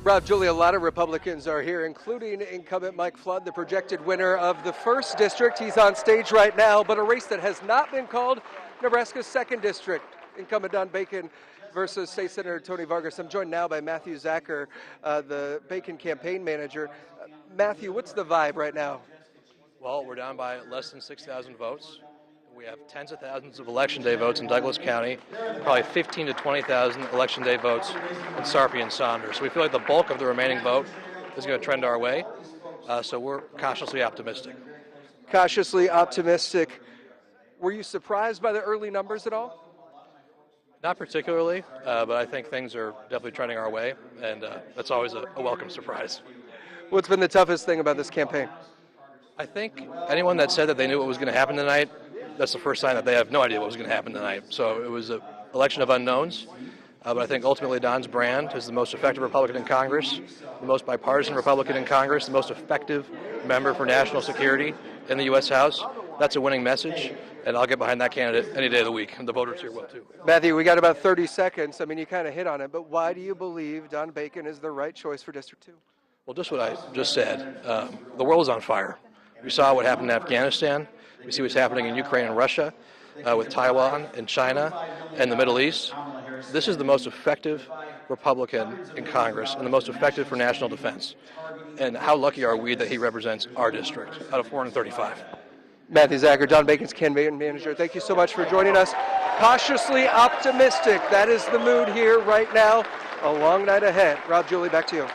Rob, Julie, a lot of Republicans are here, including incumbent Mike Flood, the projected winner of the 1st District. He's on stage right now, but a race that has not been called, Nebraska's 2nd District. Incumbent Don Bacon versus State Senator Tony Vargas. I'm joined now by Matthew Zacher, the Bacon campaign manager. Matthew, what's the vibe right now? Well, we're down by less than 6,000 votes. We have tens of thousands of Election Day votes in Douglas County, probably 15 to 20,000 Election Day votes in Sarpy and Saunders. So we feel like the bulk of the remaining vote is going to trend our way, so we're cautiously optimistic. Cautiously optimistic. Were you surprised by the early numbers at all? Not particularly, but I think things are definitely trending our way, and that's always a welcome surprise. What's been the toughest thing about this campaign? I think anyone that said that they knew what was going to happen tonight, that's the first sign that they have no idea what was going to happen tonight. So it was an election of unknowns, but I think ultimately Don's brand is the most effective Republican in Congress, the most bipartisan Republican in Congress, the most effective member for national security in the U.S. House. That's a winning message, and I'll get behind that candidate any day of the week, and the voters here will too. Matthew, we got about 30 seconds. I mean, you kind of hit on it, but why do you believe Don Bacon is the right choice for District 2? Well, just what I just said. The world is on fire. We saw what happened in Afghanistan. We see what's happening in Ukraine and Russia, with Taiwan and China and the Middle East. This is the most effective Republican in Congress and the most effective for national defense. And how lucky are we that he represents our district out of 435? Matthew Zacher, Don Bacon's campaign manager, thank you so much for joining us. Cautiously optimistic. That is the mood here right now. A long night ahead. Rob, Julie, back to you.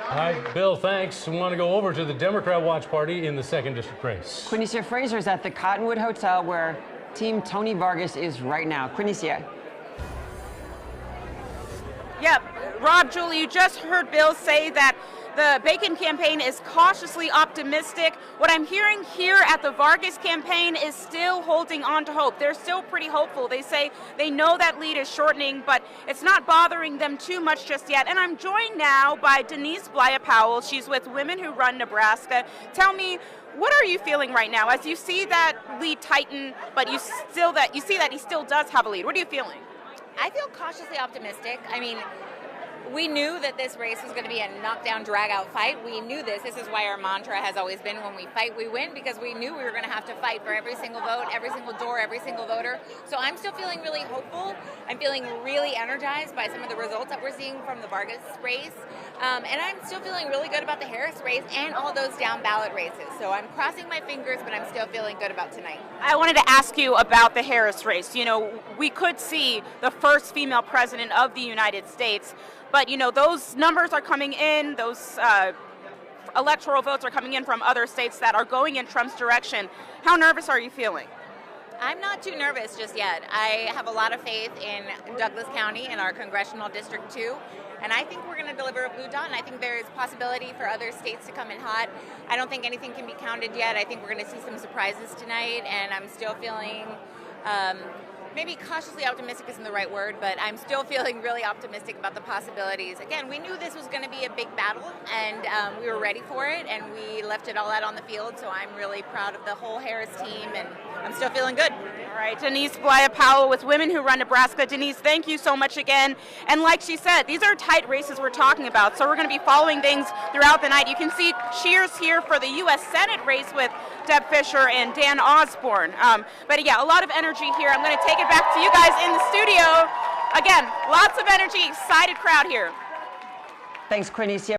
Hi, Bill, thanks. We want to go over to the Democrat watch party in the 2nd District race. Quinicia Fraser is at the Cottonwood Hotel where Team Tony Vargas is right now. Quinicia. Yep, Rob, Julie, you just heard Bill say that the Bacon campaign is cautiously optimistic. What I'm hearing here at the Vargas campaign is still holding on to hope. They're still pretty hopeful. They say they know that lead is shortening, but it's not bothering them too much just yet. And I'm joined now by Denise Blaya-Powell. She's with Women Who Run Nebraska. Tell me, what are you feeling right now as you see that lead tighten, but you see that he still does have a lead? What are you feeling? I feel cautiously optimistic. I mean, we knew that this race was going to be a knockdown, drag-out fight. We knew this. This is why our mantra has always been, when we fight, we win, because we knew we were going to have to fight for every single vote, every single door, every single voter. So I'm still feeling really hopeful. I'm feeling really energized by some of the results that we're seeing from the Vargas race. And I'm still feeling really good about the Harris race and all those down-ballot races. So I'm crossing my fingers, but I'm still feeling good about tonight. I wanted to ask you about the Harris race. You know, we could see the first female president of the United States. But, you know, those numbers are coming in, those electoral votes are coming in from other states that are going in Trump's direction. How nervous are you feeling? I'm not too nervous just yet. I have a lot of faith in Douglas County and our Congressional District 2, and I think we're going to deliver a blue dot, and I think there is possibility for other states to come in hot. I don't think anything can be counted yet. I think we're going to see some surprises tonight, and I'm still feeling maybe cautiously optimistic isn't the right word, but I'm still feeling really optimistic about the possibilities. Again, we knew this was going to be a big battle, and we were ready for it, and we left it all out on the field, so I'm really proud of the whole Harris team, and I'm still feeling good. All right, Denise Blaya-Powell with Women Who Run Nebraska. Denise, thank you so much again. And like she said, these are tight races we're talking about, so we're going to be following things throughout the night. You can see cheers here for the U.S. Senate race with Deb Fischer and Dan Osborne. But yeah, a lot of energy here. I'm going to take it back to you guys in the studio. Again, lots of energy, excited crowd here. Thanks, Quinicia.